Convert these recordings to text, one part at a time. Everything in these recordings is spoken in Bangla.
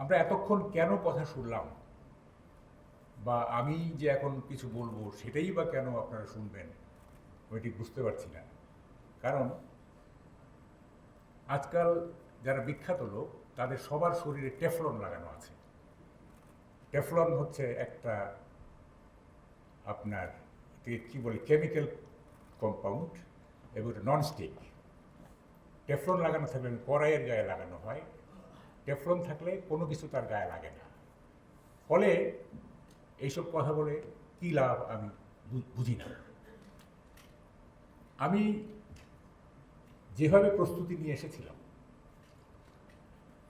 আমরা এতক্ষণ কেন কথা শুনলাম, বা আমি যে এখন কিছু বলবো সেটাই বা কেন আপনারা শুনবেন, আমি ঠিক বুঝতে পারছি না। কারণ আজকাল যারা বিখ্যাত লোক তাদের সবার শরীরে টেফলন লাগানো আছে। টেফলন হচ্ছে একটা আপনার কি বলে কেমিক্যাল কম্পাউন্ড, এবং ননস্টিক। টেফলন লাগানো থাকলে কড়াইয়ের গায়ে লাগানো হয়, টেফলন থাকলে কোনো কিছু তার গায়ে লাগে না। ফলে এইসব কথা বলে কী লাভ আমি বুঝি না। আমি যেভাবে প্রস্তুতি নিয়ে এসেছিলাম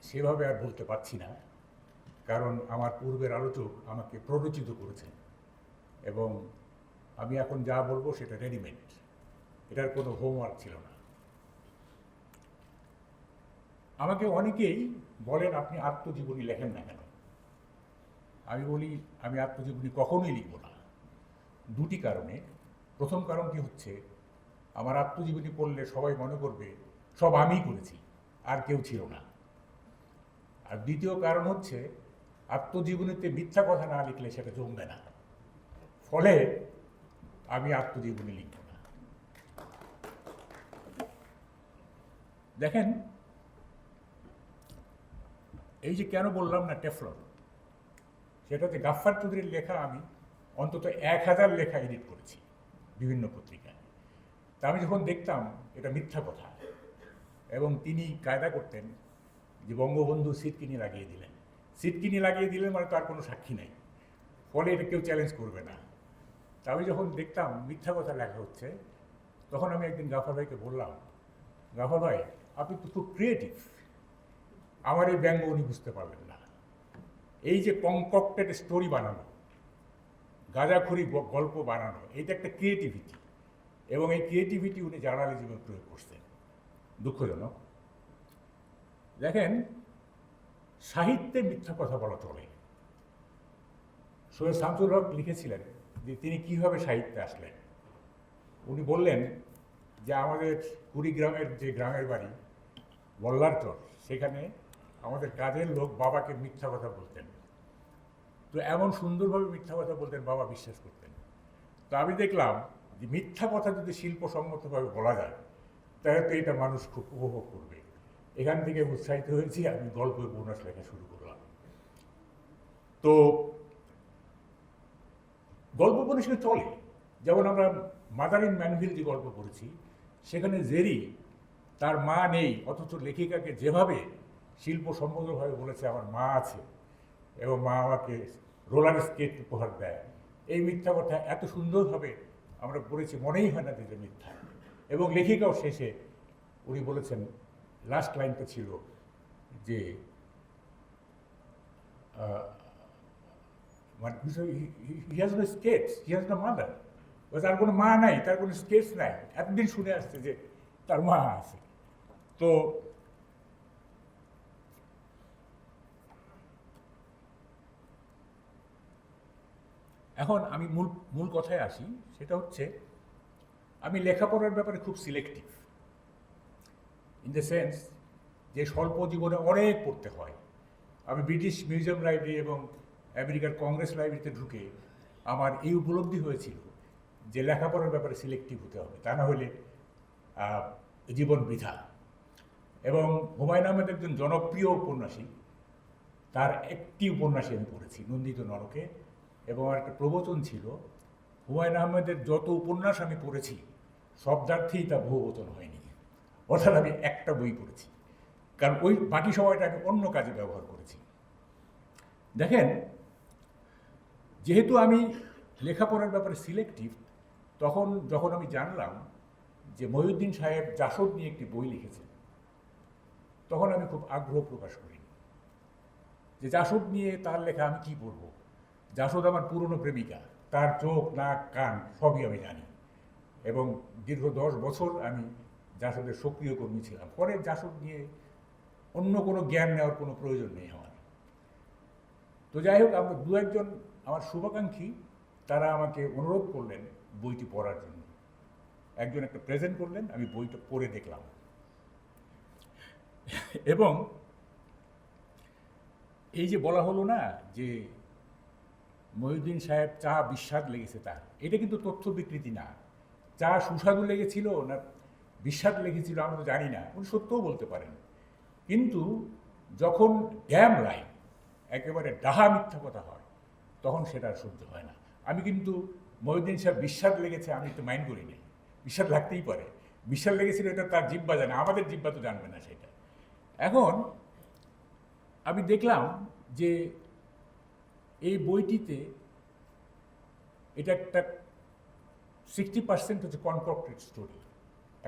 সেভাবে আর বলতে পারছি না, কারণ আমার পূর্বের আলোচক আমাকে প্ররোচিত করেছেন এবং আমি এখন যা বলবো সেটা রেডিমেড, এটার কোনো হোমওয়ার্ক ছিল না। আমাকে অনেকেই বলেন আপনি আত্মজীবনী লেখেন না কেন। আমি বলি আমি আত্মজীবনী কখনোই লিখব না, দুটি কারণে। প্রথম কারণটি হচ্ছে আমার আত্মজীবনী পড়লে সবাই মনে করবে সব আমিই করেছি, আর কেউ ছিল না। আর দ্বিতীয় কারণ হচ্ছে আত্মজীবনীতে মিথ্যা কথা না লিখলে সেটা জমবে না, ফলে আমি আত্মজীবনী লিখব না। দেখেন, এই যে কেন বললাম না টেফলন, সেটাতে গাফফার চৌধুরীর লেখা আমি অন্তত 1000 লেখা এডিট করেছি বিভিন্ন পত্রিকায়। তা আমি যখন দেখতাম এটা মিথ্যা কথা, এবং তিনি কায়দা করতেন যে বঙ্গবন্ধু সিটকিনি লাগিয়ে দিলেন, সিটকিনি লাগিয়ে দিলেন মানে তার কোনো সাক্ষী নেই, ফলে এটা কেউ চ্যালেঞ্জ করবে না। তা আমি যখন দেখতাম মিথ্যা কথা লেখা হচ্ছে, তখন আমি একদিন গাফার ভাইকে বললাম, গাফার ভাই আপনি তো খুব ক্রিয়েটিভ, আমার এই ব্যঙ্গ উনি বুঝতে পারলেন না। এই যে কনকক্টেড স্টোরি বানানো, গাঁজাখুরি গল্প বানানো, এইটা একটা ক্রিয়েটিভিটি, এবং এই ক্রিয়েটিভিটি উনি জার্নালিজমে প্রয়োগ করছেন। দুঃখজনক। দেখেন, সাহিত্যে মিথ্যা কথা বলা চলে। সৈয়দ শামসুল হক লিখেছিলেন যে তিনি কিভাবে সাহিত্যে আসলেন। উনি বললেন যে আমাদের কুড়িগ্রামের যে গ্রামের বাড়ি বল্লারচর, সেখানে আমাদের কাজের লোক বাবাকে মিথ্যা কথা বলতেন। তো এমন সুন্দরভাবে মিথ্যা কথা বলতেন, বাবা বিশ্বাস করতেন। তো আমি দেখলাম যে মিথ্যা কথা যদি শিল্পসম্মতভাবে বলা যায়, তাহলে তো এটা মানুষ খুব উপভোগ করবে। এখান থেকে উৎসাহিত হয়েছি, আমি গল্প উপন্যাস লেখা শুরু করলাম। তো গল্প উপন্যাসে চলে, যেমন আমরা মাদার ইন ম্যানভিল যে গল্প পড়েছি, সেখানে জেরি তার মা নেই, অথচ লেখিকাকে যেভাবে শিল্পসম্মতভাবে বলেছে আমার মা আছে এবং মা আমাকে রোলার স্কেট উপহার দেয়, এই মিথ্যা কথা এত সুন্দরভাবে আমরা পড়েছি, মনেই হয় না যে মিথ্যা। এবং লেখিকাও শেষে উনি বলেছেন, লাস্ট লাইনটা ছিল যে he has no skates, he has no mother. তার কোনো মা নাই, তার কোনো স্কেটস নাই। এতদিন শুনে আসছে যে তার মা আছে। তো এখন আমি মূল কথায় আসি, সেটা হচ্ছে আমি লেখাপড়ার ব্যাপারে খুব সিলেক্টিভ, ইন দ্য সেন্স যে স্বল্প জীবনে অনেক পড়তে হয়। আমি ব্রিটিশ মিউজিয়াম লাইব্রেরি এবং আমেরিকার কংগ্রেস লাইব্রেরিতে ঢুকে আমার এই উপলব্ধি হয়েছিল যে লেখাপড়ার ব্যাপারে সিলেক্টিভ হতে হবে, তা না হলে জীবন বৃথা। এবং হুমায়ুন আহমেদ একজন জনপ্রিয় উপন্যাসী, তার একটি উপন্যাসই আমি পড়েছি, নন্দিত নরকে, এবং আমার একটা প্রবচন ছিল, হুমায়ুন আহমেদের যত উপন্যাস আমি পড়েছি শব্দার্থেই তা বহুবচন হয়নি। অর্থাৎ আমি একটা বই পড়েছি, কারণ ওই বাকি সময়টা আমি অন্য কাজে ব্যবহার করেছি। দেখেন, যেহেতু আমি লেখাপড়ার ব্যাপারে সিলেক্টিভ, যখন আমি জানলাম যে মহিউদ্দিন সাহেব জাসদ নিয়ে একটি বই লিখেছেন, তখন আমি খুব আগ্রহ প্রকাশ করি যে জাসদ নিয়ে তার লেখা আমি কি পড়ব। জাসদ আমার পুরনো প্রেমিকা, তার চোখ নাক কান সবই আমি জানি, এবং দীর্ঘ 10 বছর আমি জাসদের সক্রিয় কর্মী ছিলাম। পরে জাসদ নিয়ে অন্য কোনো জ্ঞান নেওয়ার কোনো প্রয়োজন নেই আমার। তো যাই হোক, আমরা দু একজন আমার শুভাকাঙ্ক্ষী তারা আমাকে অনুরোধ করলেন বইটি পড়ার জন্য। একজন একটা প্রেজেন্ট করলেন, আমি বইটা পড়ে দেখলাম, এবং এই যে বলা হলো না যে মহিউদ্দিন সাহেব চা বিস্বাদ লেগেছে তার, এটা কিন্তু তথ্য বিকৃতি না। চা সুস্বাদু লেগেছিল না বিস্বাদ লেগেছিল আমরা তো জানি না, উনি সত্যও বলতে পারেন। কিন্তু যখন ড্যাম লাইন একেবারে ডাহা মিথ্যা কথা হয় তখন সেটা আর সহ্য হয় না। আমি কিন্তু মহিউদ্দিন সাহেব বিস্বাদ লেগেছে আমি একটু মাইন্ড করি নাই, বিস্বাদ লাগতেই পারে। বিস্বাদ লেগেছিল এটা তার জিব্বা জানে, আমাদের জিব্বা তো জানবে না সেটা। এখন আমি দেখলাম যে এই বইটিতে এটা একটা 60% হচ্ছে কনকক্টেড স্টোরি,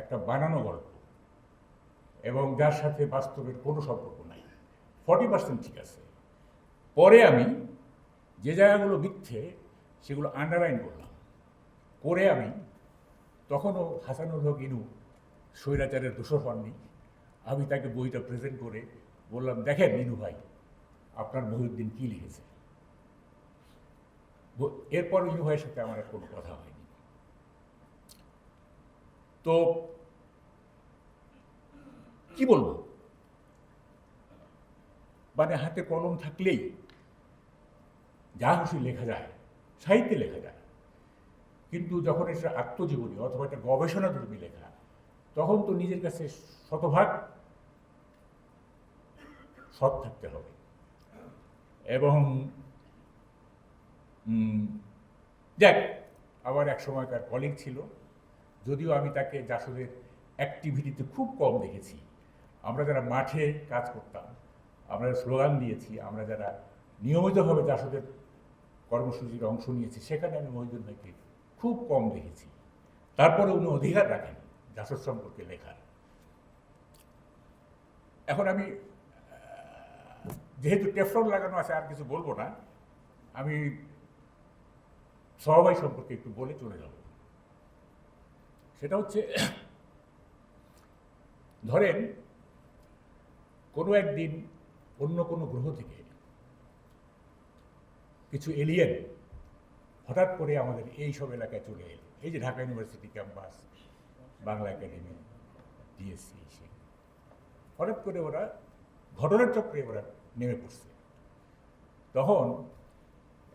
একটা বানানো গল্প, এবং যার সাথে বাস্তবের কোনো সম্পর্ক নাই। 40% ঠিক আছে। পরে আমি যে জায়গাগুলো মিথ্যে সেগুলো আন্ডারলাইন করলাম, করে আমি তখনও হাসানুল হক ইনু স্বৈরাচারের দোষর হননি। আমি তাকে বইটা প্রেজেন্ট করে বললাম, দেখেন ইনু ভাই, আপনার মহিউদ্দিন কী লিখেছে। এরপর ইনু ভাইয়ের সাথে আমার আর কোনো কথা হয়নি। তো কি বলবো, মানে হাতে কলম থাকলেই যা খুশি লেখা যায়, সাহিত্যে লেখা যায়। কিন্তু যখন এটা আত্মজীবনী অথবা একটা গবেষণাধর্মী লেখা, তখন তো নিজের কাছে শতভাগ সৎ থাকতে হবে। এবং যাক, আবার এক সময়কার কলিগ ছিল, যদিও আমি তাকে জাসদের অ্যাক্টিভিটিতে খুব কম দেখেছি। আমরা যারা মাঠে কাজ করতাম, আমরা স্লোগান দিয়েছি, আমরা যারা নিয়মিতভাবে জাসদের কর্মসূচির অংশ নিয়েছি, সেখানে আমি মহিউদ্দিন ভাইকে খুব কম দেখেছি। তারপরে উনি অধিকার রাখেন জাসদ সম্পর্কে লেখার। এখন আমি যেহেতু টেফলন লাগানো আছে আর কিছু বলবো না, আমি সবাই সম্পর্কে একটু বলে চলে যাব। সেটা হচ্ছে, ধরেন কোনো একদিন অন্য কোনো গ্রহ থেকে কিছু এলিয়েন হঠাৎ করে আমাদের এই সব এলাকায় চলে এলো, এই যে Dhaka university campus, Bangla academy, DSC, হঠাৎ করে ওরা ঘটনার চক্রে ওরা নেমে পড়ছে। তখন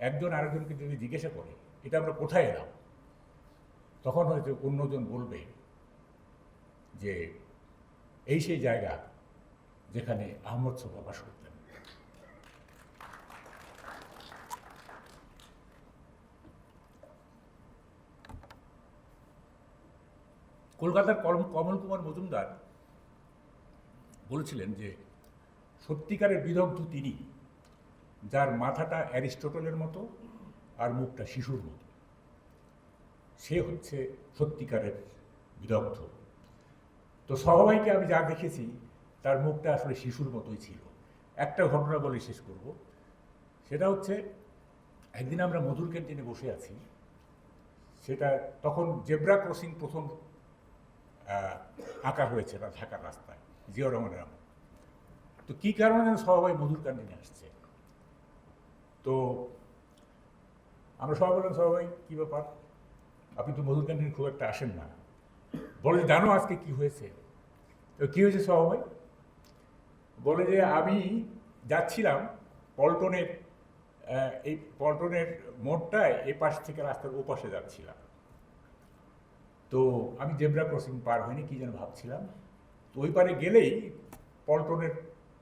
একজন আরেকজনকে যদি জিজ্ঞাসা করে এটা আমরা কোথায় এলাম, তখন হয়তো অন্যজন বলবে যে এই সেই জায়গা যেখানে আহমদ সোফা বাস করতেন। কলকাতার কমল কুমার মজুমদার বলেছিলেন যে সত্যিকারের বিদগ্ধ তিনি, যার মাথাটা অ্যারিস্টটলের মতো আর মুখটা শিশুর মতো, সে হচ্ছে সত্যিকারের বিদগ্ধ। তো সবাইকে আমি যা দেখেছি তার মুখটা আসলে শিশুর মতোই ছিল। একটা ঘটনা বলে শেষ করব, সেটা হচ্ছে একদিন আমরা মধুর ক্যান্টিনে বসে আছি, সেটা তখন জেব্রা ক্রসিং প্রথম আঁকা হয়েছে না ঢাকার রাস্তায়, জিয়াউর রহমানের আমল। তো কী কারণে যেন সবাই মধুর ক্যান্টিনে আসছে, তো আমরা সবাই বললাম, সবাই কী ব্যাপার, আপনি তো মধুর ক্যান্টিনে খুব একটা আসেন না। বলে, জানো আজকে কি হয়েছে? তো কী হয়েছে সবাই? বলে যে আমি যাচ্ছিলাম পল্টনের, এই পল্টনের মোড়টায় এই পাশ থেকে রাস্তার ও পাশে যাচ্ছিলাম, তো আমি জেব্রা ক্রসিং পার হয়নি, কী যেন ভাবছিলাম। তো ওই পারে গেলেই পল্টনের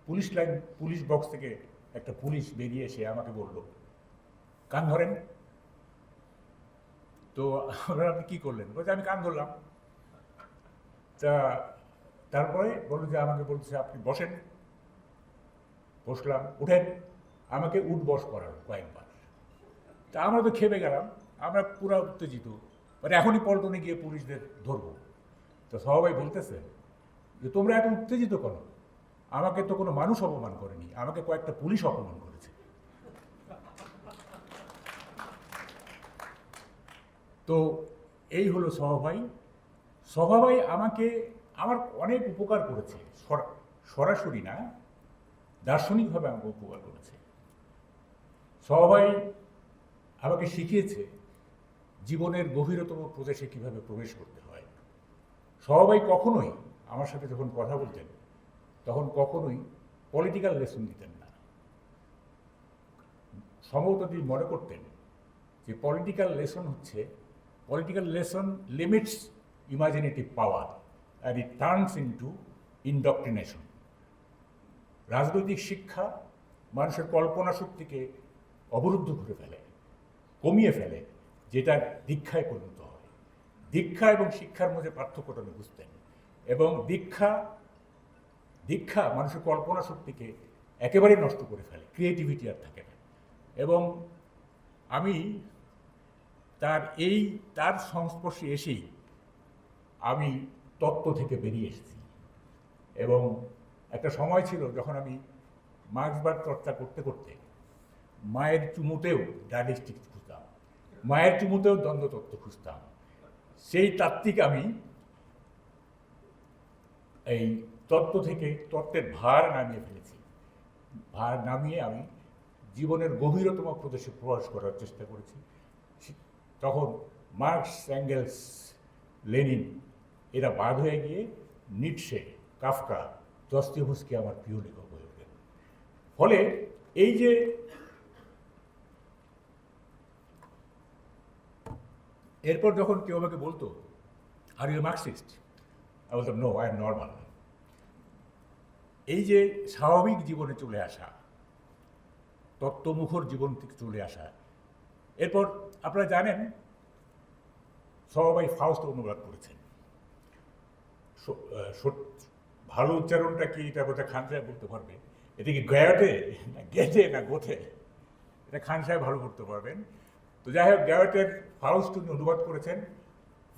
পুলিশ লাইন, পুলিশ বক্স থেকে একটা পুলিশ বেরিয়ে এসে আমাকে বলল, কান ধরেন। তো আপনি কী করলেন? বলছে আমি কান ধরলাম। তা তারপরে বললো যে আমাকে বলছে আপনি বসেন। বসলাম, উঠেন, আমাকে উঠ বস করার কয়েকবার। তা আমরা তো খেপে গেলাম, আমরা পুরো উত্তেজিত, মানে এখনই পল্টনে গিয়ে পুলিশদের ধরবো। তো সবাই বলতেছে যে তোমরা এত উত্তেজিত করো, আমাকে তো কোনো মানুষ অপমান করেনি, আমাকে কয়েকটা পুলিশ অপমান করেছে। তো এই হলো সভাভাই। সভাভাই আমাকে আমার অনেক উপকার করেছে, সরাসরি না, দার্শনিকভাবে আমাকে উপকার করেছে। সভাভাই আমাকে শিখিয়েছে জীবনের গভীরতম প্রদেশে কীভাবে প্রবেশ করতে হয়। সভাভাই কখনোই আমার সাথে যখন কথা বলতেন তখন কখনোই পলিটিক্যাল লেসন দিতেন না, সম্ভবত তিনি মনে করতেন যে political lesson limits imaginative power and it turns into indoctrination. রাজনৈতিক শিক্ষা মানুষের কল্পনা শক্তিকে অবরুদ্ধ করে ফেলে, কমিয়ে ফেলে, যেটা দীক্ষায় পরিণত হয়। দীক্ষা এবং শিক্ষার মধ্যে পার্থক্যটা উনি বুঝতেন, এবং দীক্ষা মানুষের কল্পনা শক্তিকে একেবারেই নষ্ট করে ফেলে, ক্রিয়েটিভিটি আর থাকে না। এবং আমি তার সংস্পর্শে এসেই আমি তত্ত্ব থেকে বেরিয়ে এসেছি। এবং একটা সময় ছিল যখন আমি মার্ক্সবাদ চর্চা করতে করতে মায়ের চুমুতেও ডায়ালেকটিক্স খুঁজতাম, মায়ের চুমুতেও দ্বন্দ্বতত্ত্ব খুঁজতাম। সেই তাত্ত্বিক আমি এই তত্ত্ব থেকে তত্ত্বের ভার নামিয়ে ফেলেছি। ভার নামিয়ে আমি জীবনের গভীরতম প্রদেশে প্রবেশ করার চেষ্টা করেছি। তখন মার্কস, অ্যাঙ্গেলস, লেনিন এরা বাদ হয়ে গিয়ে নিটশে, কাফকা, দস্তয়েভস্কি আমার প্রিয় লেখক হয়ে ওঠেন। ফলে এই যে এরপর যখন কেউ আমাকে বলতো, আর ইউ মার্কসিস্ট, আমি বলতাম নো, আই এম নর্মাল। এই যে স্বাভাবিক জীবনে চলে আসা, তত্ত্বমুখর জীবন থেকে চলে আসা, এরপর আপনারা জানেন সবাই ফাউস্ট অনুবাদ করেছেন। ভালো উচ্চারণটা কি এটা বোধহয় খান সাহেব বলতে পারবে। এটা কি গ্যায়টে না গেটে না গোথে, এটা খান সাহেব ভালো করতে পারবেন। তো যাই হোক, গ্যায়টের ফাউস্ট উনি অনুবাদ করেছেন।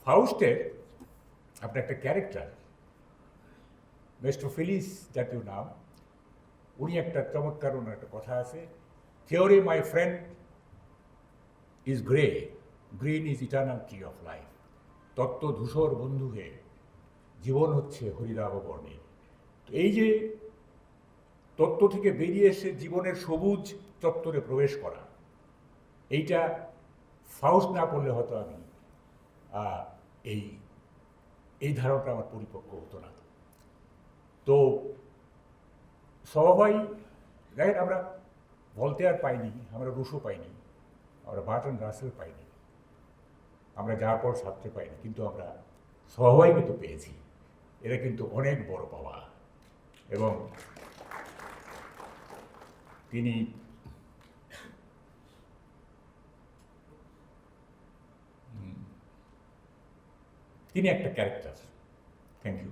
ফাউস্টের আপনার একটা ক্যারেক্টার মেফিস্টোফেলিস জাতীয় নাম, উনি একটা চমৎকার ওনার একটা কথা আছে, theory my friend is grey, green is eternal tree of life. তত্ত্ব ধূসর বন্ধু হে, জীবন হচ্ছে হরিদাব বর্ণের। এই যে তত্ত্ব থেকে বেরিয়ে এসে জীবনের সবুজ চত্বরে প্রবেশ করা, এইটা ফাউস্ট না পড়লে হয়তো আমি এই ধারণাটা আমার পরিপক্ক হতো না। তো সবাই দেখেন, আমরা ভলতেয়ার পাইনি, আমরা রুশো পাইনি, আমরা বার্টন রাসেল পাইনি, আমরা যার পর সার্ত্রে পাইনি, কিন্তু আমরা সবাই কিন্তু পেয়েছি। এরা কিন্তু অনেক বড় পাওয়া। এবং তিনি একটা ক্যারেক্টার। Thank you.